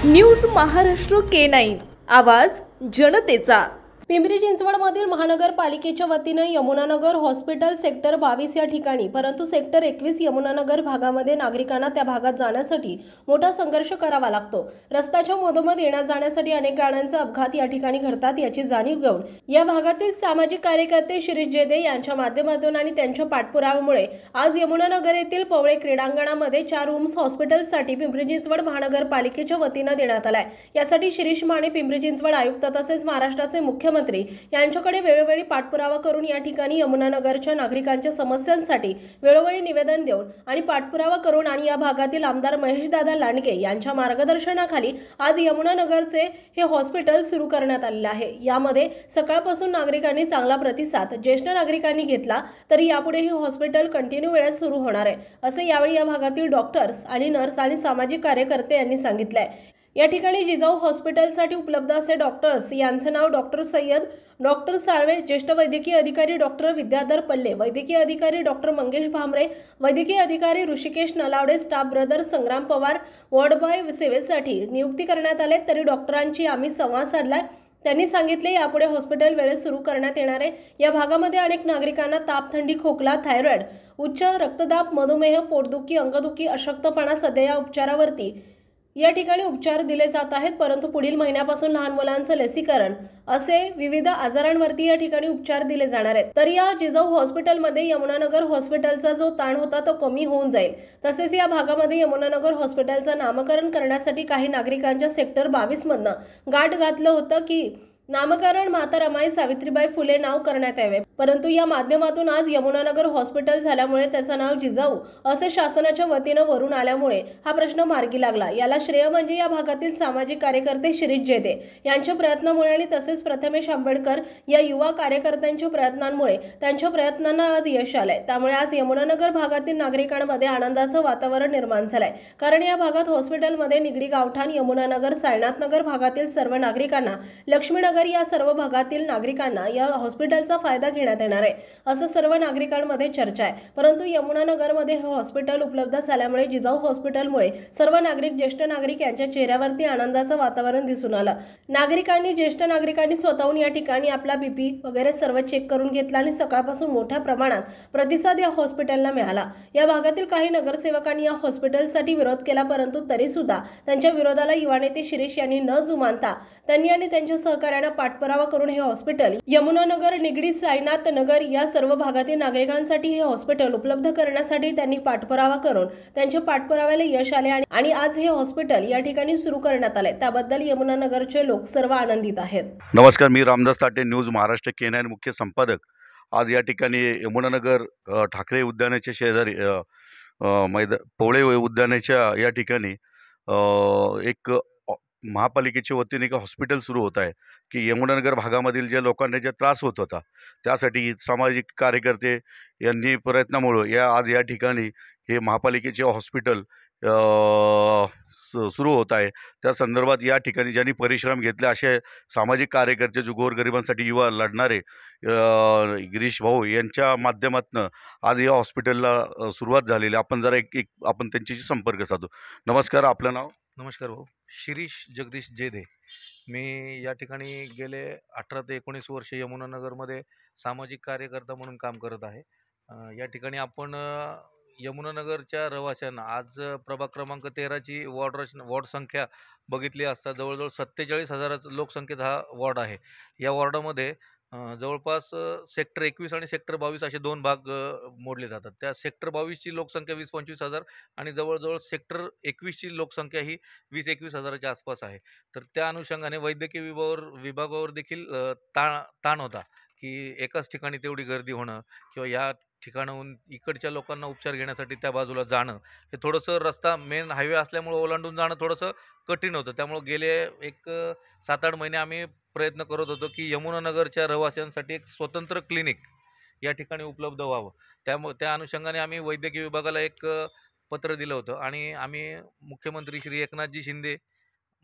News Maharashtra K9 आवाज जनतेचा। पिंपरी चिंचवडमधील महानगरपालिकेच्या वतीने यमुनानगर हॉस्पिटल सेक्टर 22 या ठिकाणी परंतु सेक्टर 21 यमुनानगर भागामध्ये नागरिकांना त्या भागात जाण्यासाठी मोठा संघर्ष करावा लागतो। रस्त्याच्या मधोमध येण्या जाण्यासाठी अनेक गाड्यांचे अपघात या ठिकाणी घडतात याची जाणीव घेऊन या भागातील सामाजिक कार्यकर्ते शिरीष जेदे यांच्या माध्यमातून आणि त्यांच्या पाठपुराव्यामुळे आज यमुनानगर येथील पवळे क्रीडांगणामध्ये 4 रूम्स हॉस्पिटलसाठी पिंपरी चिंचवड महानगरपालिकेच्या वतीने देण्यात आलाय। यासाठी शिरीष माने पिंपरी चिंचवड आयुक्त तसेच महाराष्ट्राचे मुख्यमंत्री यांच्याकडे वेळोवेळी पाठपुरावा करून या ठिकाणी यमुनानगरच्या नागरिकांच्या समस्यांसाठी वेळोवेळी निवेदन देऊन आणि पाठपुरावा करून आणि या भागातील आमदार महेशदादा लांडगे यांच्या मार्गदर्शनाखाली आज यमुनानगरचे हे हॉस्पिटल सुरू करण्यात आले आहे। यामध्ये सकाळपासून नागरिकांनी चांगला प्रतिसाद ज्येष्ठ नागरिकांनी घेतला, तरी यापुढे हे हॉस्पिटल कंटिन्यू वेळेत सुरू होणार आहे असे यावेळी या भागातील डॉक्टर्स आणि नर्स आणि सामाजिक कार्यकर्ते यांनी सांगितले आहे। या ठिकाणी जिजाऊ हॉस्पिटलसाठी उपलब्ध असे डॉक्टर्स यांचे नाव डॉक्टर सय्यद, डॉक्टर साळवे, ज्येष्ठ वैद्यकीय अधिकारी डॉक्टर विद्याधर पल्ले, वैद्यकीय अधिकारी डॉक्टर मंगेश भामरे, वैद्यकीय अधिकारी ऋषिकेश नलावडे, स्टाफ ब्रदर संग्राम पवार, वॉर्ड बॉय सेवेसाठी नियुक्ती करण्यात आले। तरी डॉक्टरांची आम्ही संवाद साधलाय। त्यांनी सांगितले यापुढे हॉस्पिटल वेळेत सुरू करण्यात येणार आहे। या भागामध्ये अनेक नागरिकांना ताप, थंडी, खोकला, थायरॉइड, उच्च रक्तदाब, मधुमेह, पोटदुखी, अंगदुखी, अशक्तपणा सध्या या उपचारावरती या ठिकाणी उपचार दिले जात आहेत, परंतु पुढील महिन्यापासून लहान मुलांचे लसीकरण असे विविध आजारांवरती या ठिकाणी उपचार दिले जाणार आहेत। तर या जिजाऊ हॉस्पिटलमध्ये यमुनानगर हॉस्पिटलचा जो ताण होता तो कमी होऊन जाईल। तसेच या भागामध्ये यमुनानगर हॉस्पिटलचं नामकरण करण्यासाठी काही नागरिकांच्या सेक्टर 22 मधनं गाठ घातलं होतं की नामकरण माता रमाई सावित्रीबाई फुले नाव करण्यात यावे, परंतु या माध्यमातून आज यमुनानगर हॉस्पिटल झाल्यामुळे त्याचं नाव जिजाऊ असे शासनाच्या वतीने वरून आल्यामुळे हा प्रश्न मार्गी लागला। याला श्रेय म्हणजे या भागातील सामाजिक कार्यकर्ते शिरीष जेदे यांच्या प्रयत्नामुळे आणि तसेच प्रथमेश आंबेडकर या युवा कार्यकर्त्यांच्या प्रयत्नांमुळे त्यांच्या प्रयत्नांना आज यश आलंय। त्यामुळे आज यमुनानगर भागातील नागरिकांमध्ये आनंदाचं वातावरण निर्माण झालंय, कारण या भागात हॉस्पिटलमध्ये निगडी, गावठाण, यमुनानगर, सायनाथनगर भागातील सर्व नागरिकांना, लक्ष्मीनगर या सर्व भागातील नागरिकांना या हॉस्पिटलचा फायदा घेण्यात येणार आहे असं सर्व नागरिकांमध्ये चर्चा आहे। परंतु यमुनानगरमध्ये हे हॉस्पिटल उपलब्ध झाल्यामुळे जिजाऊ हॉस्पिटलमुळे सर्व नागरिक, ज्येष्ठ नागरिक यांच्या चेहऱ्यावरती आनंदाचं वातावरण दिसून आलं। नागरिकांनी, ज्येष्ठ नागरिकांनी स्वतःहून या ठिकाणी आपला बीपी वगैरे सर्व चेक करून घेतला आणि सकाळपासून मोठ्या प्रमाणात प्रतिसाद या हॉस्पिटलला मिळाला। या भागातील काही नगरसेवकांनी या हॉस्पिटलसाठी विरोध केला, परंतु तरी सुद्धा त्यांच्या विरोधाला युवा नेते शिरीष यांनी न जुमानता त्यांनी आणि त्यांच्या सहकार्याने पाठपुरावा करून हे हॉस्पिटल यमुनानगर, निगडी, साईनाथ नगर या सर्व भागातील नागरिकांसाठी हे हॉस्पिटल उपलब्ध करण्यासाठी त्यांनी पाठपुरावा करून त्यांच्या पाठपुराव्याला यश आले आणि आज हे हॉस्पिटल या ठिकाणी सुरू करण्यात आले। त्याबद्दल यमुनानगरचे लोक सर्व आनंदित आहेत। नमस्कार, मी रामदास ताटे, न्यूज महाराष्ट्र K9 मुख्य संपादक। आज या ठिकाणी यमुनानगर ठाकरे उद्यानाच्या शेजारी पवळे उद्यानाच्या या ठिकाणी एक महापालिकेच्या वतीने एक हॉस्पिटल सुरू होत आहे की यमुनानगर भागामधील ज्या लोकांना जे त्रास होत होता त्यासाठी सामाजिक कार्यकर्ते यांनी प्रयत्नामुळे आज या ठिकाणी हे महापालिकेचे हॉस्पिटल सुरू होत आहे। त्या संदर्भात या ठिकाणी ज्यांनी परिश्रम घेतले असे सामाजिक कार्यकर्ते, जो गोरगरिबांसाठी युवा लढणारे गिरीश भाऊ यांच्या माध्यमातून आज या हॉस्पिटलला सुरुवात झालेली। आपण जरा आपण त्यांच्याशी संपर्क साधू। नमस्कार, आपलं नाव? नमस्कार भाऊ, शिरीष जगदीश जेदे। मी या ठिकाणी गेले 18 ते 19 वर्ष यमुनानगरमध्ये सामाजिक कार्यकर्ता म्हणून काम करत आहे। या ठिकाणी आपण यमुनानगरच्या रहिवाशांना आज प्रभाग क्रमांक 13ची वॉर्ड संख्या बघितली असता जवळजवळ 47,000 लोकसंख्येचा हा वॉर्ड आहे। या वॉर्डामध्ये जवळपास सेक्टर 21 आणि सेक्टर 22 असे 2 भाग मोडले जातात। त्या सेक्टर 22ची लोकसंख्या 20-25 हजार आणि जवळजवळ सेक्टर 21ची लोकसंख्या ही 20-21 हजाराच्या आसपास आहे। तर त्या अनुषंगाने वैद्यकीय विभागावर देखील ताण होता की एकाच ठिकाणी तेवढी गर्दी होणं किंवा या ठिकाणाहून इकडच्या लोकांना उपचार घेण्यासाठी त्या बाजूला जाणं, हे थोडंसं रस्ता मेन हायवे असल्यामुळे ओलांडून जाणं थोडंसं कठीण होतं। त्यामुळे गेले एक 7-8 महिने आम्ही प्रयत्न करत होतो की यमुनानगरच्या रहिवाशांसाठी एक स्वतंत्र क्लिनिक या ठिकाणी उपलब्ध व्हावं। त्या अनुषंगाने आम्ही वैद्यकीय विभागाला एक पत्र दिलं होतं आणि आम्ही मुख्यमंत्री श्री एकनाथजी शिंदे,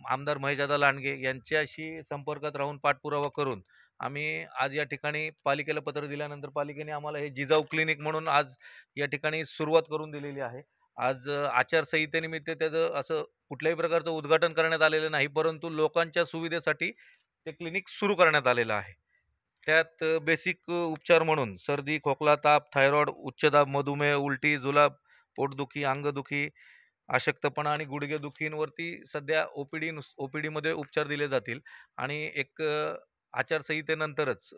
आमदार महेशदादा लांडगे यांच्याशी संपर्कात राहून पाठपुरावा करून आम्ही आज या ठिकाणी पालिकेला पत्र दिल्यानंतर पालिकेने आम्हाला हे जिजाऊ क्लिनिक म्हणून आज या ठिकाणी सुरुवात करून दिलेली आहे। आज आचारसंहितेनिमित्त त्याचं असं कुठल्याही प्रकारचं उद्घाटन करण्यात आलेलं नाही, परंतु लोकांच्या सुविधेसाठी ते क्लिनिक सुरू करण्यात आलेलं आहे. त्यात बेसिक उपचार म्हणून सर्दी, खोकला, ताप, थायरॉइड, उच्च दाब, मधुमेह, उलटी, जुलाब, पोटदुखी, अंगदुखी, अशक्तपणा आणि गुडघेदुखींवरती सध्या ओपीडीमध्ये उपचार दिले जातील. आणि एक आचारसंहितेनंतरच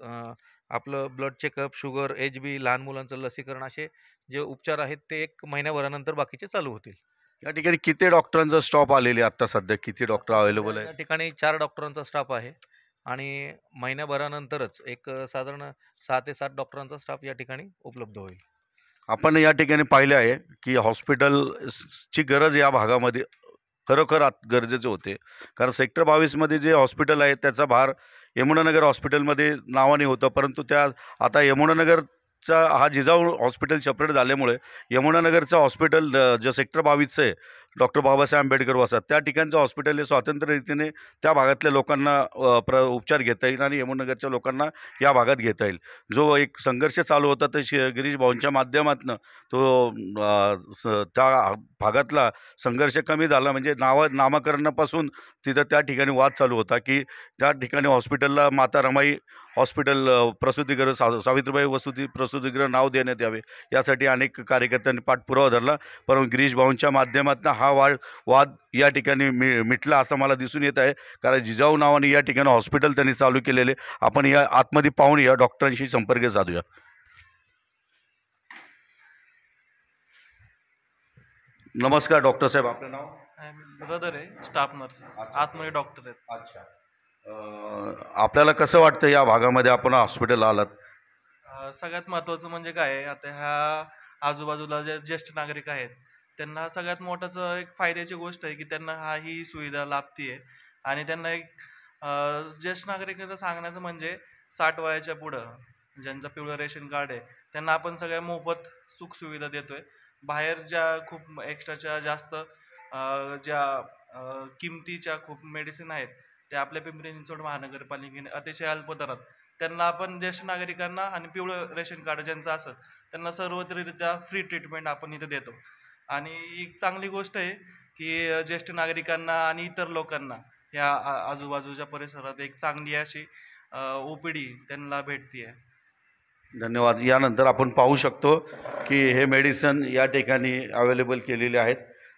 आपलं ब्लड चेकअप, शुगर, एच-बी, लहान मुलांचं लसीकरण असे जे उपचार आहेत ते 1 महिन्याभरानंतर बाकीचे चालू होतील. या ठिकाणी किती डॉक्टरांचा स्टॉप आलेले आता सध्या किती डॉक्टर अवेलेबल या आहेत? ठिकाणी 4 डॉक्टरांचा स्टाफ आहे आणि महिन्याभरानंतरच एक साधारण 6 ते 7 डॉक्टरांचा स्टाफ या ठिकाणी उपलब्ध होईल. आपण या ठिकाणी पाहिले आहे की हॉस्पिटलची गरज या भागामध्ये खरोखर गरजेचे होते, कारण सेक्टर 22मध्ये जे हॉस्पिटल आहे त्याचा भार यमुनानगर हॉस्पिटलमध्ये नावाने होतं, परंतु त्या आता यमुनानगरचा हा जिजाऊ हॉस्पिटल सेपरेट झाल्यामुळे यमुनानगरचं हॉस्पिटल जे सेक्टर 22चं आहे डॉक्टर बाबासाहेब आंबेडकर वसाहत त्या ठिकाणचं हॉस्पिटल हे स्वतंत्र रीतीने त्या भागातल्या लोकांना उपचार घेता येईल आणि यमुनानगरच्या लोकांना या भागात घेता येईल. जो एक संघर्ष चालू होता तर गिरीश भाऊंच्या माध्यमातून तो त्या भागातला संघर्ष कमी झाला. म्हणजे नामकरणापासून तिथं त्या ठिकाणी वाद चालू होता की त्या ठिकाणी हॉस्पिटलला माता रमाई हॉस्पिटल प्रसूतिगृह सावित्रीबाई वसुती प्रसूतिगृह नाव देण्यात यावे यासाठी अनेक कार्यकर्त्यांनी पाठपुरावा धरला, परंतु गिरीश भाऊंच्या माध्यमातून हा वाद या ठिकाणी मिटला असं मला दिसून येत आहे. कारण जिजाऊ नावाने या ठिकाणी हॉस्पिटल त्यांनी चालू केलेले. आपण या आतमध्ये पाहून या डॉक्टरांशी संपर्क साधूया. नमस्कार डॉक्टर साहेब, आपलं नाव? ब्रदर आहे, स्टाफ नर्स, आतमध्ये डॉक्टर आहेत. अच्छा. आपल्याला कसं वाटतं या भागामध्ये आपण हॉस्पिटल आलात? सगळ्यात महत्त्वाचं म्हणजे काय आहे, आता ह्या आजूबाजूला जे ज्येष्ठ नागरिक आहेत त्यांना सगळ्यात मोठाच एक फायद्याची गोष्ट आहे की त्यांना ही सुविधा लाभते. आणि त्यांना एक ज्येष्ठ नागरिकांचं सांगण्याचं म्हणजे 60 वयाच्या पुढं ज्यांचं पिवळं रेशन कार्ड आहे त्यांना आपण सगळ्या मोफत सुखसुविधा देतोय. बाहेर ज्या खूप एक्स्ट्राच्या जास्त ज्या किमतीच्या खूप मेडिसिन आहेत त्या आपल्या पिंपरी चिंचवड महानगरपालिकेने अतिशय अल्प दरात त्यांना आपण ज्येष्ठ नागरिकांना आणि पिवळं रेशन कार्ड ज्यांचं असत त्यांना सर्वत्रित्या फ्री ट्रीटमेंट आपण इथं देतो. आणि एक चांगली गोष्ट आहे की ज्येष्ठ नागरिकांना आणि इतर लोकांना ह्या आजूबाजूच्या परिसरात एक चांगली अशी OPD त्यांना भेटते. धन्यवाद. यानंतर आपण पाहू शकतो की हे मेडिसिन या ठिकाणी अवेलेबल केलेले आहेत.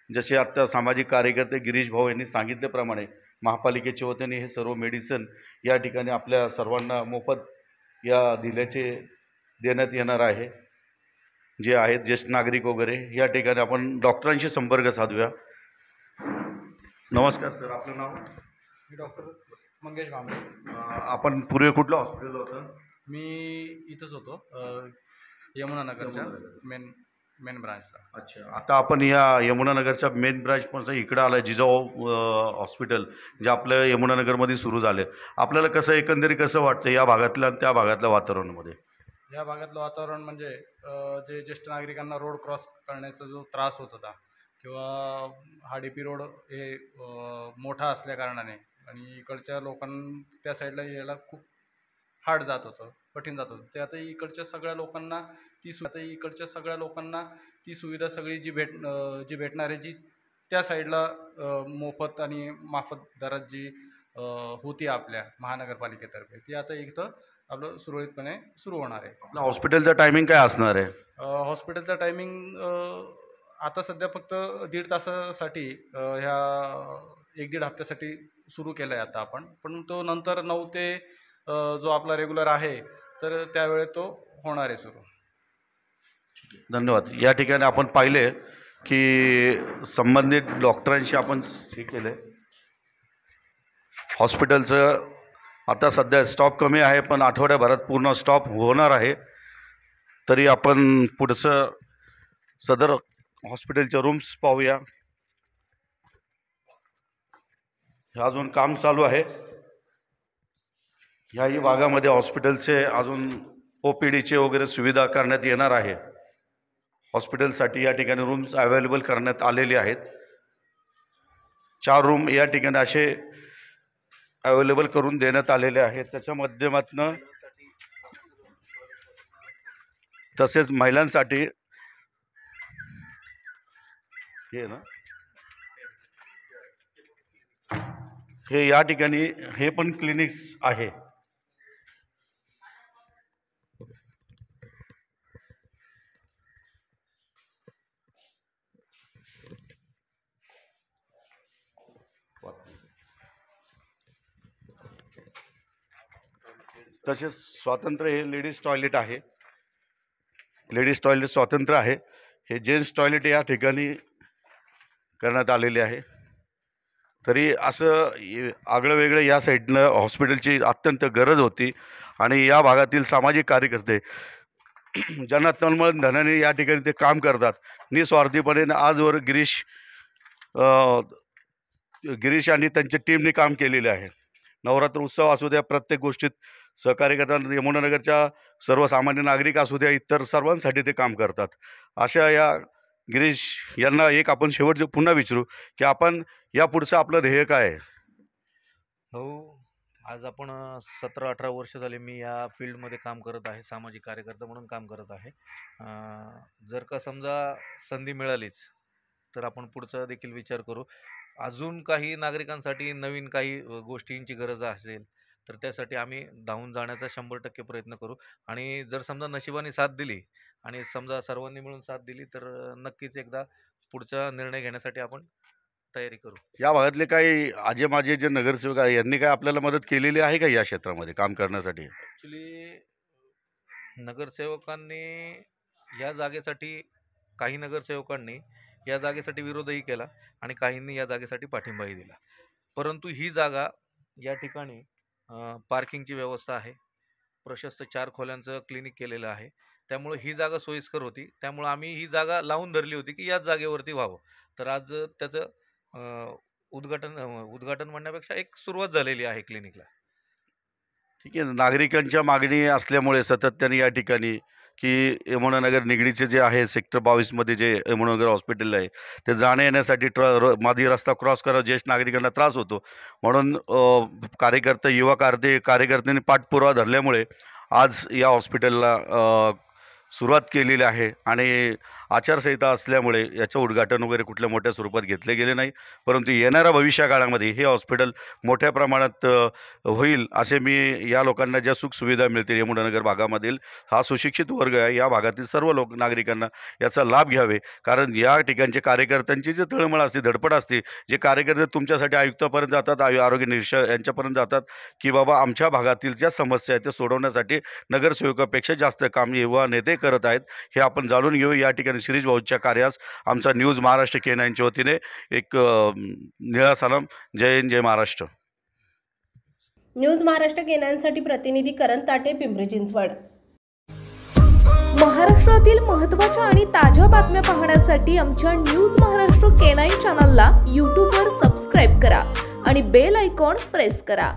जसे आत्ता सामाजिक कार्यकर्ते गिरीश भाऊ यांनी सांगितल्याप्रमाणे महापालिकेच्या वतीने हे सर्व मेडिसिन या ठिकाणी आपल्या सर्वांना मोफत देण्यात येणार आहे. जे आहेत ज्येष्ठ नागरिक वगैरे या ठिकाणी आपण डॉक्टरांशी संपर्क साधूया. नमस्कार सर, आपलं नाव? मी डॉक्टर मंगेश भांबरे. आपण पूर्वी कुठलं हॉस्पिटल होतं? मी इथंच होतो यमुनानगरच्या मेन ब्रांचला. अच्छा. आता आपण या यमुनानगरच्या मेन ब्रांचपासून इकडं आलं जिजाऊ हॉस्पिटल जे आपलं यमुनानगरमध्ये सुरू झाले. आपल्याला कसं एकंदरीत कसं वाटतं या भागातल्या आणि त्या भागातल्या वातावरणामध्ये? या भागातलं वातावरण म्हणजे जे ज्येष्ठ नागरिकांना रोड क्रॉस करण्याचा जो त्रास होत होता किंवा हा DP रोड हे मोठा असल्याकारणाने आणि इकडच्या लोकांना त्या साईडला यायला खूप हार्ड जात होतं, कठीण जात होतं. ते आता इकडच्या सगळ्या लोकांना ती सुविधा सगळी जी भेटणार आहे जी त्या साईडला मोफत आणि माफत दरात जी होती आपल्या महानगरपालिकेतर्फे ती आता इथं आपलं सुरळीतपणे सुरू होणार आहे. आपलं हॉस्पिटलचं टायमिंग काय असणार आहे? हॉस्पिटलचं टायमिंग आता सध्या फक्त 1.5 तासासाठी ह्या 1-1.5 हप्त्यासाठी सुरू केलं आहे आता आपण, पण तो नंतर 9 ते जो आपला रेग्युलर आहे तर त्यावेळेत तो होणार आहे सुरू. धन्यवाद. या ठिकाणी आपण पाहिले की संबंधित डॉक्टरांशी आपण हे केलं. हॉस्पिटलचं आता सध्या स्टॉप कमी आहे पण आठवड्याभरात पूर्ण स्टॉप होणार आहे. तरी आपण पुढचं सदर हॉस्पिटलच्या रूम्स पाहूया. हे अजून काम चालू आहे. ह्याही भागामध्ये हॉस्पिटलचे अजून OPDचे वगैरे सुविधा करण्यात येणार आहे. हॉस्पिटलसाठी या ठिकाणी रूम्स अवेलेबल करण्यात आलेले आहेत. 4 रूम या ठिकाणी असे अवेलेबल करून देण्यात आलेले आहेत. त्याच्या माध्यमातून तसेच महिलांसाठी हे ना, हे या ठिकाणी हे पण क्लिनिक्स आहे. तसेच स्वातंत्र्य हे लेडीज टॉयलेट आहे. लेडीज टॉयलेट स्वातंत्र्य आहे. हे जेंट्स टॉयलेट या ठिकाणी करण्यात आलेले आहे. तरी असं आगळं वेगळं या साईडनं हॉस्पिटलची अत्यंत गरज होती आणि या भागातील सामाजिक कार्यकर्ते ज्यांना तळमळ धनाने या ठिकाणी ते काम करतात निस्वार्थीपणे. आजवर गिरीश आणि त्यांच्या टीमने काम केलेले आहे. नवरात्र उत्सव असू द्या, प्रत्येक गोष्टीत सहकार्य करतात. यमुनानगरच्या सर्वसामान्य नागरिक असू द्या, इतर सर्वांसाठी ते काम करतात. अशा या गिरीश यांना एक आपण शेवटचं पुन्हा विचारू की आपण या पुढचं आपलं ध्येय काय आहे? हो, आज आपण 17-18 वर्ष झाले मी या फील्डमध्ये काम करत आहे. सामाजिक कार्यकर्ता म्हणून काम करत आहे. जर का समजा संधी मिळालीच तर आपण पुढचा देखील विचार करू. अजून काही नागरिकांसाठी नवीन काही गोष्टींची गरज असेल तर त्यासाठी आम्ही धावून जाण्याचा 100% प्रयत्न करू. आणि जर समजा नशिबाने साथ दिली आणि समजा सर्वांनी मिळून साथ दिली तर नक्कीच एकदा पुढचा निर्णय घेण्यासाठी आपण तयारी करू. या भागातले काही माझे जे नगरसेवक आहे यांनी काय आपल्याला मदत केलेली आहे का या क्षेत्रामध्ये काम करण्यासाठी? ॲक्च्युली नगरसेवकांनी या जागेसाठी, काही नगरसेवकांनी या जागेसाठी विरोधही केला आणि काहींनी या जागेसाठी पाठिंबाही दिला. परंतु ही जागा, या ठिकाणी पार्किंगची व्यवस्था आहे, प्रशस्त 4 खोल्यांचं क्लिनिक केलेलं आहे. त्यामुळे ही जागा सोयीस्कर होती. त्यामुळे आम्ही ही जागा लावून धरली होती की याच जागेवरती व्हावं. तर आज त्याचं उद्घाटन म्हणण्यापेक्षा एक सुरुवात झालेली आहे क्लिनिकला. ठीक आहे. नागरिकांच्या मागणी असल्यामुळे सातत्याने या ठिकाणी की यमुनानगर निगडीचे जे आहे सेक्टर 22मध्ये जे यमुनानगर हॉस्पिटल आहे ते जाण्या येण्यासाठी मादी रस्ता क्रॉस करा ज्येष्ठ नागरिकांना त्रास होतो. म्हणून कार्यकर्ते, युवा कार्यकर्त्यांनी पाठपुरावा धरल्यामुळे आज या हॉस्पिटलला सुरुवात केलेली आहे. आणि आचारसंहिता असल्यामुळे याचं उद्घाटन वगैरे कुठल्या मोठ्या स्वरूपात घेतले गेले नाही. परंतु येणाऱ्या भविष्यकाळामध्ये हे हॉस्पिटल मोठ्या प्रमाणात होईल असे मी या लोकांना ज्या सुखसुविधा मिळतील यमुनानगर भागामधील हा सुशिक्षित वर्ग आहे या भागातील सर्व नागरिकांना याचा लाभ घ्यावे. कारण या ठिकाणचे कार्यकर्त्यांची जे तळमळ असते, धडपड असते, जे कार्यकर्ते तुमच्यासाठी आयुक्तापर्यंत जातात, आरोग्य निरीक्षक यांच्यापर्यंत जातात की बाबा आमच्या भागातील ज्या समस्या आहेत त्या सोडवण्यासाठी नगरसेवकापेक्षा जास्त काम युवा नेते करत आहेत हे आपण जाणून घेऊ. या ठिकाणी शिरीष भाऊच्या कार्यास आमचा न्यूज महाराष्ट्र K9च्या वतीने एक निळा सलाम. जय हिंद, जय महाराष्ट्र. न्यूज महाराष्ट्र K9 साठी प्रतिनिधी करण ताटे, पिंपरी चिंचवड. महाराष्ट्रातील महत्त्वाच्या आणि ताज्या बातम्या पाहण्यासाठी आमच्या न्यूज महाराष्ट्र K9 चॅनलला यूट्यूबवर सबस्क्राईब करा आणि बेल आयकॉन प्रेस करा.